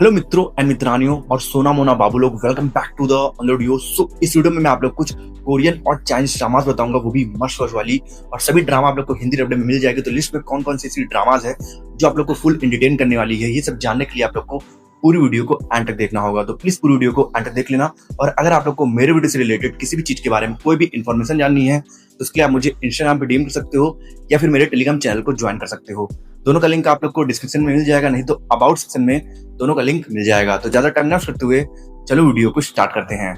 Hello मित्रों and मित्रानियों और सोना मोना बाबू लोग, welcome back to the video. इस वीडियो में मैं आप लोग कुछ कोरियन और चाइनीज ड्रामास बताऊंगा, वो भी मस्त वॉच वाली। और सभी ड्रामा आप लोग को हिंदी डब में मिल जाएगी। तो लिस्ट में कौन कौन सी ऐसी ड्रामास है जो आप लोग को फुल एंटरटेन करने वाली है, ये सब जानने के लिए आप लोग को पूरी वीडियो को एंड तक देखना होगा। तो प्लीज पूरी वीडियो को एंड तक देख लेना। और अगर आप लोग को मेरे वीडियो से रिलेटेड किसी भी चीज के बारे में कोई भी इन्फॉर्मेशन जाननी है तो उसके लिए आप मुझे इंस्टाग्राम पे डीएम कर सकते हो या फिर मेरे टेलीग्राम चैनल को ज्वाइन कर सकते हो। दोनों का लिंक आप लोग को डिस्क्रिप्शन में मिल जाएगा, नहीं तो अबाउट सेक्शन में दोनों का लिंक मिल जाएगा। तो ज्यादा टाइम ना वेस्ट करते हुए चलो वीडियो को स्टार्ट करते हैं।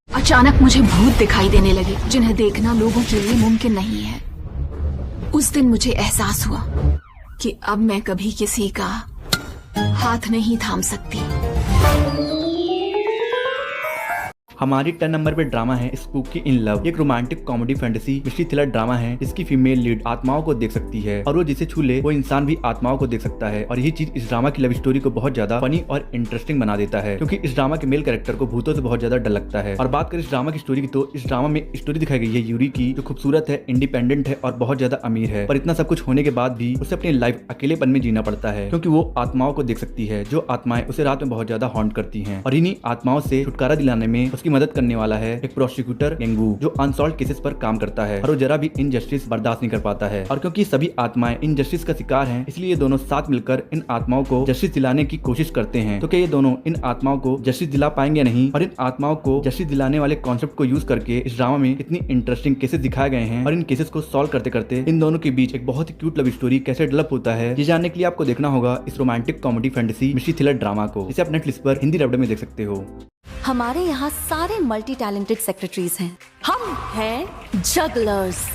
अचानक मुझे भूत दिखाई देने लगे जिन्हें देखना लोगों के लिए मुमकिन नहीं है। उस दिन मुझे एहसास हुआ कि अब मैं कभी किसी का हाथ नहीं थाम सकती। हमारी 10 नंबर पे ड्रामा है स्पूकी इन लव। एक romantic comedy fantasy mystery thriller drama है जिसकी फीमेल लीड आत्माओं को देख सकती है और वो जिसे छू ले वो इंसान भी आत्माओं को देख सकता है। और यही चीज इस ड्रामा की लव स्टोरी को बहुत ज्यादा फनी और इंटरेस्टिंग बना देता है, क्योंकि इस ड्रामा के मेल कैरेक्टर को भूतों से बहुत ज्यादा डर लगता है। और बात करें इस ड्रामा की स्टोरी की, तो इस ड्रामा में स्टोरी दिखाई गई है यूरी की, जो खूबसूरत है, इंडिपेंडेंट है और बहुत ज्यादा अमीर है। पर इतना सब कुछ होने के बाद भी उसे अपनी लाइफ अकेलेपन में जीना पड़ता है, क्योंकि वो आत्माओं को देख सकती है, जो आत्माएं उसे रात में बहुत ज्यादा हॉन्ट करती हैं। और इन्हीं आत्माओं से छुटकारा दिलाने में उसकी मदद करने वाला है एक प्रोसिक्यूटर गेंगू, जो अनसॉल्व केसेस पर काम करता है और वो जरा भी इनजस्टिस बर्दाश्त नहीं कर पाता है। और क्योंकि सभी आत्माएं इनजस्टिस का शिकार हैं, इसलिए ये दोनों साथ मिलकर इन आत्माओं को जस्टिस दिलाने की कोशिश करते हैं। तो क्या ये दोनों इन आत्माओं को जस्टिस दिला पाएंगे नहीं? और इन आत्माओं को जस्टिस दिलाने वाले कॉन्सेप्ट को यूज करके इस ड्रामा में कितनी इंटरेस्टिंग केसेस दिखाए गए हैं, और इन केसेस को सॉल्व करते करते इन दोनों के बीच एक बहुत ही क्यूट लव स्टोरी कैसे डेवलप होता है, ये जानने के लिए आपको देखना होगा इस romantic comedy fantasy mystery thriller drama को, जिसे आप नेटफ्लिक्स पर हिंदी डब में देख सकते हो। हमारे यहाँ सारे मल्टी टैलेंटेड सेक्रेटरीज हैं। हम हैं जगलर्स।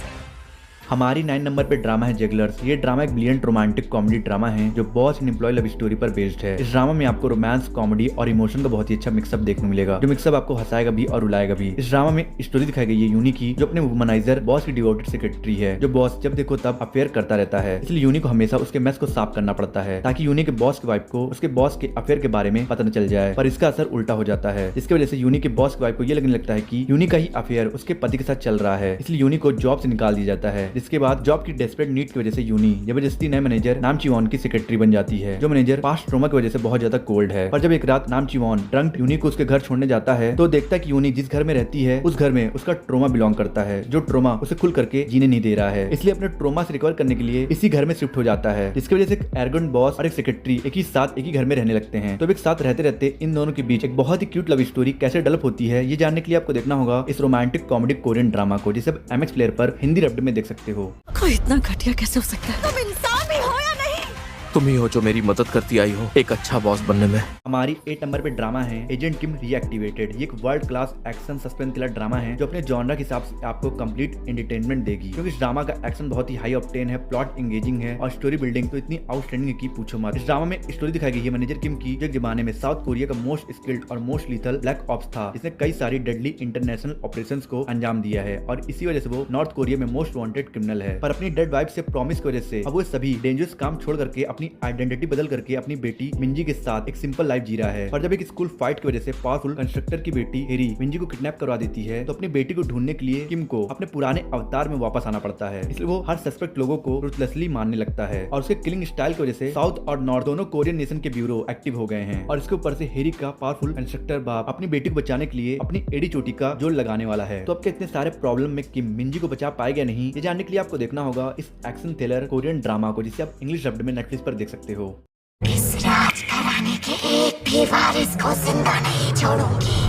हमारी 9 नंबर पे ड्रामा है जगलर्स। ये ड्रामा एक ब्रिलियंट रोमांटिक कॉमेडी ड्रामा है जो boss and employee love story पर बेस्ड है। इस ड्रामा में आपको रोमांस, कॉमेडी और इमोशन का बहुत ही अच्छा मिक्सअप देखने मिलेगा, जो मिक्सअप आपको हंसाएगा भी और रुलाएगा भी। इस ड्रामा में स्टोरी दिखाई गई है यूनी की, जो अपने वुमनाइजर बॉस की डिवोटेड सेक्रेटरी है, जो बॉस जब देखो तब अफेयर करता रहता है। इसलिए यूनी को हमेशा उसके मेस को साफ करना पड़ता है, ताकि यूनी के बॉस की वाइफ को उसके बॉस के अफेयर के बारे में पता न चल जाए। पर इसका असर उल्टा हो जाता है, जिसकी वजह से यूनी के बॉस की वाइफ को यह लगने लगता है कि यूनी का ही अफेयर उसके पति के साथ चल रहा है। इसलिए यूनी को जॉब से निकाल दिया जाता है, जिसके बाद जॉब की डेस्परेट नीड की वजह से यूनी जबरदस्ती नए मैनेजर नाम चिवॉन की सेक्रेटरी बन जाती है। जो मैनेजर पास्ट ट्रॉमा की वजह से बहुत ज्यादा कोल्ड है। पर जब एक रात नाम चिवॉन ड्रंक यूनी को उसके घर छोड़ने जाता है, तो देखता है कि यूनी जिस घर में रहती है उस घर में उसका ट्रॉमा बिलोंग करता है, जो ट्रॉमा उसे खुल करके जीने नहीं दे रहा है। इसलिए अपने ट्रॉमा से रिकवर करने के लिए इसी घर में शिफ्ट हो जाता है, जिसकी वजह से एक एरोगेंट बॉस और एक सेक्रेटरी एक ही साथ एक ही घर में रहने लगते हैं। तो एक साथ रहते रहते इन दोनों के बीच एक बहुत ही क्यूट लव स्टोरी कैसे डेवलप होती है, ये जानने के लिए आपको देखना होगा इस रोमांटिक कॉमेडी कोरियन ड्रामा को, जिसे आप MX प्लेयर पर हिंदी डब में देख सकते हो। कोई इतना घटिया कैसे हो सकता है? तुम इंसान भी हो या नहीं? तुम ही हो जो मेरी मदद करती आई हो एक अच्छा बॉस बनने में। हमारी 8 नंबर पे ड्रामा है एजेंट किम रीएक्टिवेटेड। ये एक world class action suspense thriller drama है जो अपने जॉनरा के हिसाब से आपको कंप्लीट एंटरटेनमेंट देगी, क्योंकि इस ड्रामा का एक्शन बहुत ही हाई ऑक्टेन है, प्लॉट एंगेजिंग है और स्टोरी बिल्डिंग तो इतनी आउटस्टैंडिंग है कि पूछो मत। इस ड्रामा में स्टोरी दिखाई गई है मैनेजर किम की, जो एक जमाने में साउथ कोरिया का मोस्ट स्किल्ड और मोस्ट लीथल ब्लैक ऑप्स था, जिसने कई सारी डेडली इंटरनेशनल ऑपरेशंस को अंजाम दिया है और इसी वजह से वो नॉर्थ कोरिया में मोस्ट वांटेड क्रिमिनल है। पर अपनी डेड वाइफ से प्रॉमिस की वजह से अब वो सभी डेंजरस काम छोड़ करके अपनी आइडेंटिटी बदल करके अपनी बेटी मिंजी के साथ एक सिंपल लाइफ जी रहा है। और जब एक स्कूल फाइट की वजह से पावरफुल कंस्ट्रक्टर की बेटी हेरी मिंजी को किडनैप करवा देती है, तो अपनी बेटी को ढूंढने के लिए किम को अपने पुराने अवतार में वापस आना पड़ता है। इसलिए वो हर सस्पेक्ट लोगों को रूथलेसली मारने लगता है और उसके किलिंग स्टाइल की वजह से साउथ और नॉर्थ दोनों कोरियन नेशन के ब्यूरो एक्टिव हो गए हैं। और इसके ऊपर से हेरी का पावरफुल कंस्ट्रक्टर बाप अपनी बेटी को बचाने के लिए अपनी एडी चोटी का जोड़ लगाने वाला है। तो अब के इतने सारे प्रॉब्लम में किम मिंजी को बचा पाएगा नहीं, ये जानने के लिए आपको देखना होगा इस एक्शन थ्रिलर कोरियन ड्रामा को, जिसे आप इंग्लिश डब में नेटफ्लिक्स पर देख सकते हो। इस राजघराने के एक भी वारिस को जिंदा नहीं छोड़ूंगी।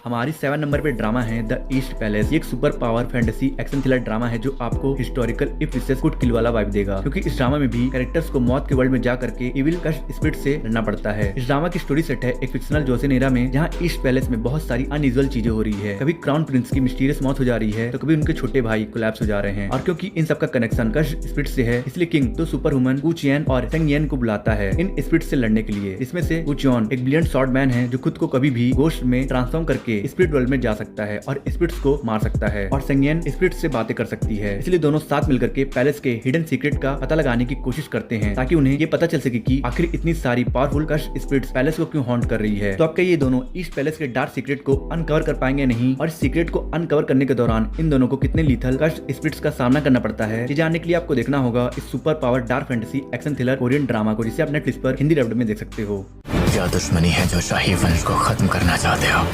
हमारी 7 नंबर पे ड्रामा है द ईस्ट पैलेस। ये एक super power fantasy action thriller drama है जो आपको हिस्टोरिकल इफ विशेष गुड किल वाला वाइब देगा, क्योंकि इस ड्रामा में भी कैरेक्टर्स को मौत के वर्ल्ड में जा करके इविल कस्ट स्पिरिट से लड़ना पड़ता है। इस ड्रामा की स्टोरी सेट है एक फिक्शनल जोसेन एरा में, जहाँ ईस्ट पैलेस में बहुत सारी अनयूजुअल चीजें हो रही है। कभी क्राउन प्रिंस की मिस्टीरियस मौत हो जा रही है, तो कभी उनके छोटे भाई कोलैप्स हो जा रहे हैं। और क्योंकि इन सबका कनेक्शन कस्ट स्पिरिट से है, इसलिए किंग तो सुपर वुमन वू चियन और सेंग येन को बुलाता है इन स्पिरिट से लड़ने के लिए। इसमें से वू चियन एक ब्रिलियंट शॉर्ट मैन है जो खुद को कभी भी गोस्ट में ट्रांसफॉर्म करके के स्पिरिट वर्ल्ड में जा सकता है और स्पिरिट्स को मार सकता है और संज्ञान स्पिरिट से बातें कर सकती है। इसलिए दोनों साथ मिलकर के पैलेस के हिडन सीक्रेट का पता लगाने की कोशिश करते हैं ताकि उन्हें ये पता चल सके कि आखिर इतनी सारी पावरफुल कस्ट स्पिरिट्स पैलेस को क्यों हॉन्ट कर रही है। तो आपका ये दोनों ईस्ट पैलेस के डार्क सीक्रेट को अनकवर कर पाएंगे नहीं, और इस सीक्रेट को अनकवर करने के दौरान इन दोनों को कितने लीथल कस्ट स्पिरिट्स का सामना करना पड़ता है, ये जानने के लिए आपको देखना होगा इस super power dark fantasy action thriller Korean drama को, जिसे आप नेटफ्लिक्स पर हिंदी डब्ड में देख सकते हो। क्या दुश्मनी है जो शाही वंश को खत्म करना चाहते हो?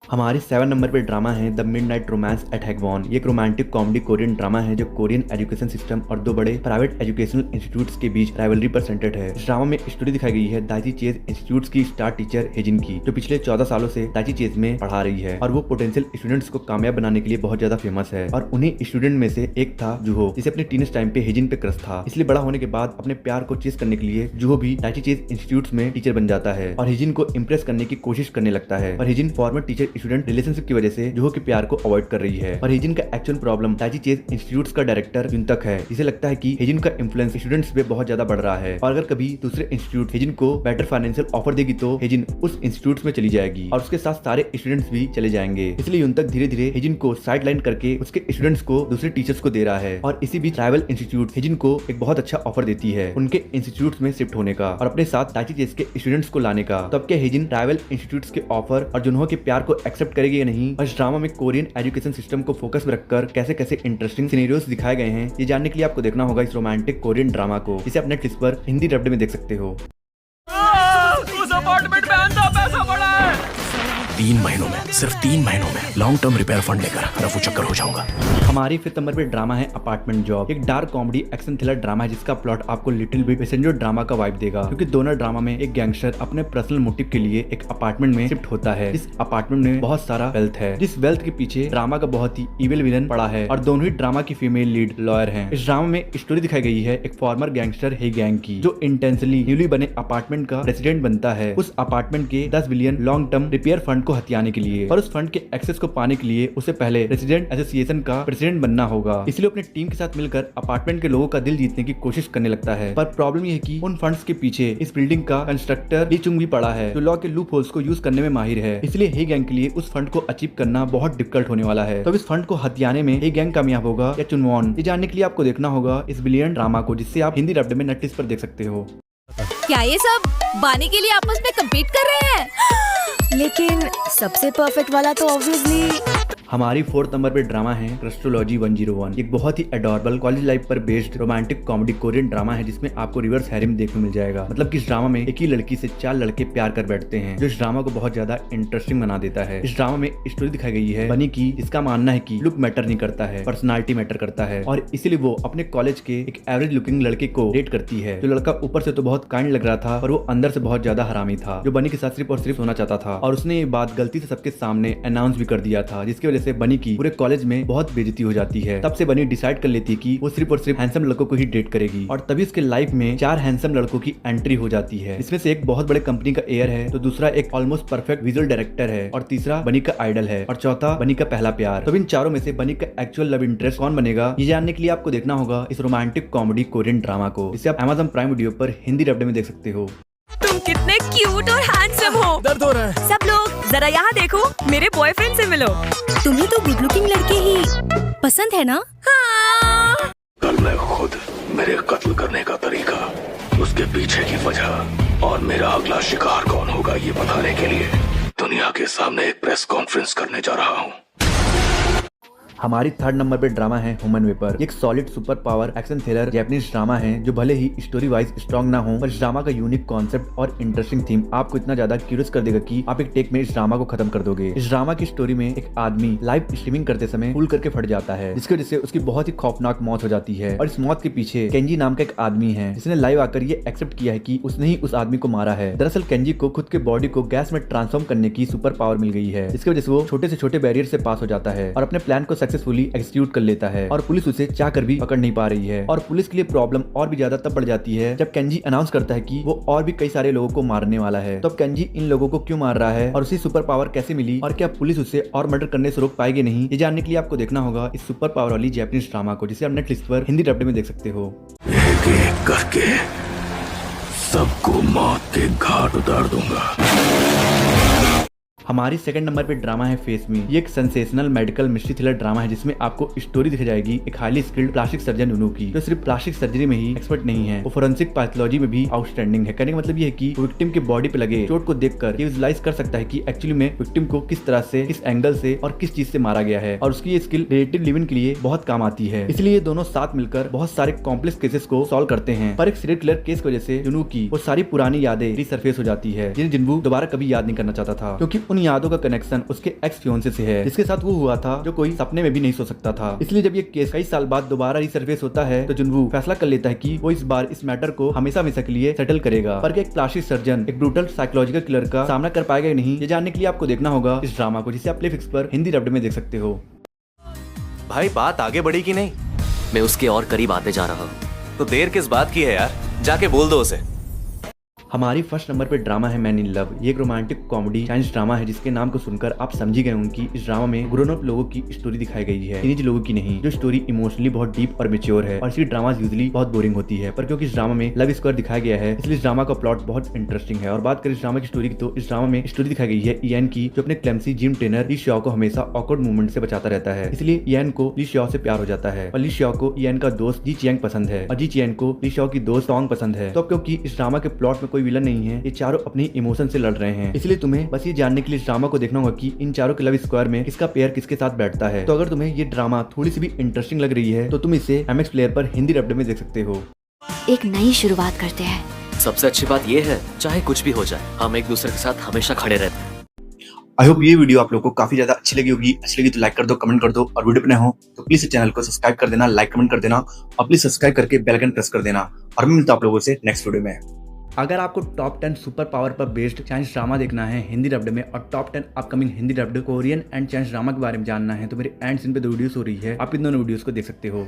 हमारे 7 नंबर पे ड्रामा है द मिडनाइट रोमांस एट हैगवॉन। ये एक रोमांटिक कॉमेडी कोरियन ड्रामा है जो कोरियन एजुकेशन सिस्टम और दो बड़े प्राइवेट एजुकेशनल इंस्टीट्यूट्स के बीच राइवलरी पर सेंटर्ड है। इस ड्रामा में स्टोरी दिखाई गई है दाइची चेज इंस्टीट्यूट की स्टार टीचर हेजिन की, जो पिछले 14 सालों से दाइची चेज में पढ़ा रही है और वो पोटेंशियल स्टूडेंट्स को कामयाब बनाने के लिए बहुत ज्यादा फेमस है। और उन्हीं स्टूडेंट में से एक था जुहो, जिसे अपने टीनेज टाइम पे हेजिन पे क्रश था। इसलिए बड़ा होने के बाद अपने प्यार को चेज करने के लिए जुहो भी दाइची चेज इंस्टीट्यूट में टीचर बन जाता है और हेजिन को इम्प्रेस करने की कोशिश करने लगता है। और हेजिन फॉर्मर टीचर स्टूडेंट रिलेशनशिप की वजह से जुहो के प्यार को अवॉइड कर रही है। और हेजिन का actual problem Daiichi chase institute का डायरेक्टर युनतक है, जिसे लगता है कि हेजिन का इन्फ्लुएंस स्टूडेंट्स पे बहुत ज्यादा बढ़ रहा है और अगर कभी दूसरे इंस्टीट्यूट हेजिन को बेटर फाइनेंशियल ऑफर देगी तो हेजिन उस इंस्टीट्यूट में चली जाएगी और उसके साथ सारे स्टूडेंट्स भी चले जाएंगे। इसलिए युनतक धीरे धीरे हेजिन को साइड लाइन करके उसके स्टूडेंट्स को दूसरे टीचर्स को दे रहा है। और इसी बीच राइवल इंस्टीट्यूट हेजिन को एक बहुत अच्छा ऑफर देती है उनके इंस्टीट्यूट में शिफ्ट होने का और अपने साथ दाइची चेज के स्टूडेंट्स को लाने का। तब क्या हेजिन राइवल इंस्टीट्यूट के ऑफर और जुनहो के प्यार को एक्सेप्ट करेगी या नहीं? और इस ड्रामा में कोरियन एजुकेशन सिस्टम को फोकस में रखकर कैसे कैसे इंटरेस्टिंग सिनेरियोस दिखाए गए हैं, ये जानने के लिए आपको देखना होगा इस रोमांटिक कोरियन ड्रामा को, जिसे आप नेटफ्लिक्स पर हिंदी डब्ड में देख सकते हो। उस अपार्टमेंट में अंधा पैसा पड़ा है। 3 महीनों में, सिर्फ 3 महीनों में लॉन्ग टर्म रिपेयर फंड लेकर रफू चक्कर हो जाऊंगा। हमारी 5th नंबर पे ड्रामा है अपार्टमेंट जॉब। एक dark comedy action thriller drama है जिसका प्लॉट आपको लिटिल बिट पैसेंजर ड्रामा का वाइब देगा, क्योंकि दोनों ड्रामा में एक गैंगस्टर अपने पर्सनल मोटिव के लिए एक अपार्टमेंट में शिफ्ट होता है। इस अपार्टमेंट में बहुत सारा वेल्थ है, जिस वेल्थ के पीछे ड्रामा का बहुत ही इविल विलन पड़ा है और दोनों ही ड्रामा की फीमेल लीड लॉयर है। इस ड्रामा में स्टोरी दिखाई गई है एक फॉर्मर गैंगस्टर हे गैंग की, जो इंटेंसली न्यूली बने अपार्टमेंट का रेसिडेंट बनता है उस अपार्टमेंट के 10 billion long term repair fund को हथियाने के लिए। और उस फंड के एक्सेस को पाने के लिए उसे पहले रेसिडेंट एसोसिएशन का प्रेसिडेंट बनना होगा। इसलिए अपने टीम के साथ मिलकर अपार्टमेंट के लोगों का दिल जीतने की कोशिश करने लगता है। पर प्रॉब्लम ये है कि उन फंड्स के पीछे इस बिल्डिंग का कंस्ट्रक्टर ली चुंग भी पड़ा है, जो लॉ के लूप होल्स को यूज करने में माहिर है। इसलिए हे गैंग के लिए उस फंड को अचीव करना बहुत डिफिकल्ट होने वाला है। तो इस फंड को हथियाने में हे गैंग कामयाब होगा या चुनवॉन, ये जानने के लिए आपको देखना होगा इस ब्रिलियंट ड्रामा को, जिससे आप हिंदी डब्ड में नेटफ्लिक्स पर देख सकते हो। क्या ये सब बानी के लिए आपस में कम्पीट कर रहे हैं? लेकिन सबसे परफेक्ट वाला तो ऑब्वियसली हमारी 4th नंबर पे ड्रामा है क्रस्टोलॉजी 101। एक बहुत ही एडोरेबल कॉलेज लाइफ पर based romantic comedy Korean drama है, जिसमें आपको रिवर्स हैरिम देखने मिल जाएगा। मतलब कि इस ड्रामा में एक ही लड़की से 4 लड़के प्यार कर बैठते हैं, जो इस ड्रामा को बहुत ज्यादा इंटरेस्टिंग बना देता है। इस ड्रामा में स्टोरी दिखाई गई है बनी की, जिसका मानना है कि लुक मैटर नहीं करता है, पर्सनालिटी मैटर करता है और इसीलिए वो अपने कॉलेज के एक एवरेज लुकिंग लड़के को डेट करती है। जो लड़का ऊपर से तो बहुत काइंड लग रहा था पर वो अंदर से बहुत ज्यादा हरामी था, जो बनी के साथ सिर्फ और सिर्फ होना चाहता था। और उसने ये बात गलती से सबके सामने अनाउंस भी कर दिया था, जिसकी वजह से बनी की पूरे कॉलेज में बहुत बेइज्जती हो जाती है। तब से बनी डिसाइड कर लेती है कि वो सिर्फ और सिर्फ हैंडसम लड़कों को ही डेट करेगी और तभी उसके लाइफ में 4 हैंडसम लड़कों की एंट्री हो जाती है। इसमें से एक बहुत बड़े कंपनी का एयर है, तो दूसरा एक ऑलमोस्ट परफेक्ट विजुअल डायरेक्टर है और तीसरा बनी का आइडल है और चौथा बनी का पहला प्यार। तो इन चारों में से बनी का एक्चुअल लव इंटरेस्ट कौन बनेगा, ये जानने के लिए आपको देखना होगा इस रोमांटिक कॉमेडी कोरियन ड्रामा को, इसे आप Amazon प्राइम वीडियो पर हिंदी डब्ड में देख सकते हो। तुम कितने क्यूट और हैंडसम हो। दर्द हो रहा है। सब लोग जरा यहाँ देखो, मेरे बॉयफ्रेंड से मिलो। तुम्हें तो गुड लुकिंग लड़के ही पसंद है ना? हाँ। कल मैं खुद मेरे कत्ल करने का तरीका, उसके पीछे की वजह और मेरा अगला शिकार कौन होगा ये बताने के लिए दुनिया के सामने एक प्रेस कॉन्फ्रेंस करने जा रहा हूँ। हमारी 3rd नंबर पे ड्रामा है ह्यूमन वेपर। एक solid super power action thriller Japanese drama है, जो भले ही स्टोरी वाइज स्ट्रॉन्ग ना हो पर इस ड्रामा का यूनिक कॉन्सेप्ट और इंटरेस्टिंग थीम आपको इतना ज्यादा क्यूरियस कर देगा कि आप एक टेक में इस ड्रामा को खत्म कर दोगे। इस ड्रामा की स्टोरी में एक आदमी लाइव स्ट्रीमिंग करते समय फूल करके फट जाता है, जिसकी वजह से उसकी बहुत ही खौफनाक मौत हो जाती है। और इस मौत के पीछे केंजी नाम का एक आदमी है, जिसने लाइव आकर ये एक्सेप्ट किया है कि उसने ही उस आदमी को मारा है। दरअसल केंजी को खुद के बॉडी को गैस में ट्रांसफॉर्म करने की सुपर पावर मिल गई है, जिसकी वजह से वो छोटे से छोटे बैरियर से पास हो जाता है और अपने प्लान को सक्सेसफुली एग्जीक्यूट कर लेता है। और पुलिस उसे चाहकर भी पकड़ नहीं पा रही है और पुलिस के लिए प्रॉब्लम और भी ज्यादा तब बढ़ जाती है जब केंजी अनाउंस करता है कि वो और भी कई सारे लोगों को मारने वाला है। तो अब केंजी इन लोगों को क्यों मार रहा है और उसी सुपर पावर कैसे मिली और क्या पुलिस उसे और मर्डर करने से रोक पाएगी नहीं, ये जानने के लिए आपको देखना होगा इस सुपर पावर वाली जैपनीज ड्रामा को, जिसे आप नेटफ्लिक्स पर हिंदी डब्ड में देख सकते हो। एक एक करके सबको मौत के घाट उतार दूंगा। हमारी सेकंड नंबर पे ड्रामा है फेस मी। ये एक sensational medical mystery thriller drama है जिसमें आपको स्टोरी दिखाई जाएगी एक हाईली स्किल्ड प्लास्टिक सर्जन नुनू की, जो सिर्फ प्लास्टिक सर्जरी में ही एक्सपर्ट नहीं है, वो फोरेंसिक पैथोलॉजी में भी आउटस्टैंडिंग है। कहने का मतलब ये है कि विक्टिम के बॉडी पे लगे चोट को देखकर ये विजुअलाइज कर सकता है कि एक्चुअली में विक्टिम को किस तरह से, किस एंगल से और किस चीज से मारा गया है, और उसकी ये स्किल रिलेटिव लिविंग के लिए बहुत काम आती है। इसलिए ये दोनों साथ मिलकर बहुत सारे कॉम्प्लेक्स केसेस को सॉल्व करते हैं। पर एक सीरियल किलर केस की वजह से जुनू की वो सारी पुरानी यादें रिसरफेस हो जाती है जिन्हें जिन्वू दोबारा कभी याद नहीं करना चाहता था, क्योंकि उन यादों का कनेक्शन उसके एक्स फियोंसे से है जिसके साथ वो हुआ था, जो कोई सपने में भी नहीं सो सकता था। इसलिए जब ये केस कई साल बाद दोबारा रिसरफेस होता है तो जुनवू फैसला कर लेता है कि वो इस बार इस मैटर को हमेशा हमेशा के लिए सेटल करेगा। पर एक प्लास्टिक सर्जन एक ब्रूटल साइकोलॉजिकल किलर का सामना कर पाएगा या नहीं, ये जानने के लिए आपको देखना होगा इस ड्रामा को, जिसे आप प्लेफिक्स पर हिंदी डब्ड में देख सकते हो। भाई बात आगे बढ़ी कि नहीं? मैं उसके और करीब आते जा रहा हूँ। तो देर किस बात की है यार, जाके बोल दो उसे। हमारी फर्स्ट नंबर पे ड्रामा है मैन इन लव। ये एक रोमांटिक कॉमेडी साइंस ड्रामा है जिसके नाम को सुनकर आप समझ ही गए उनकी इस ड्रामा में ग्रोन अप लोगों की स्टोरी दिखाई गई है, टीनेज लोगों की नहीं, जो स्टोरी इमोशनली बहुत डीप और मेच्योर है। और इसकी ड्रामाज यूजुअली बहुत बोरिंग होती है, पर क्योंकि इस ड्रामा में लव स्क्वायर दिखाया गया है इसलिए इस ड्रामा का प्लॉट बहुत इंटरेस्टिंग है। और बात करें इस ड्रामा की स्टोरी की तो इस ड्रामा में स्टोरी दिखाई गई है इयान की, जो अपने क्लेम्सी जिम ट्रेनर ली श्याओ को हमेशा ऑकवर्ड मूवमेंट से बचाता रहता है। इसलिए इयान को ली श्याओ से प्यार हो जाता है और ली श्याओ को इयान का दोस्त जी चियांग पसंद है और जी चियांग को ली श्याओ की दोस्त सॉन्ग पसंद है। तो अब क्योंकि इस ड्रामा के प्लॉट में कोई विलन नहीं है, ये चारों अपनी इमोशन से लड़ रहे हैं, इसलिए तुम्हें बस ये जानने के लिए इस ड्रामा को देखना होगा कि इन चारों के लव स्क्वायर में किसका पेयर किसके साथ बैठता है। तो अगर तुम्हें ये ड्रामा थोड़ी सी भी इंटरेस्टिंग लग रही है तो तुम इसे MX प्लेयर पर हिंदी डब्ड में देख सकते हो। एक नई शुरुआत करते हैं। सबसे अच्छी बात यह है, चाहे कुछ भी हो जाए, हम एक दूसरे के साथ हमेशा खड़े रहते हैं। आई होप ये वीडियो आप लोगों को काफी ज्यादा अच्छी लगी होगी। अच्छी लगी तो लाइक कर दो, कमेंट कर दो, और वीडियो पे नए हो तो प्लीज चैनल को सब्सक्राइब कर देना, लाइक कमेंट कर देना, और प्लीज सब्सक्राइब करके बेल आइकन प्रेस कर देना। और मैं मिलता हूं आप लोगों से नेक्स्ट वीडियो में। अगर आपको टॉप 10 सुपर पावर पर बेस्ड चाइनीज ड्रामा देखना है हिंदी डब्ड में, और top 10 upcoming Hindi dubbed Korean and Chinese drama के बारे में जानना है, तो मेरे एंड सीन पे दो वीडियोस हो रही है, आप इन दोनों वीडियोस को देख सकते हो।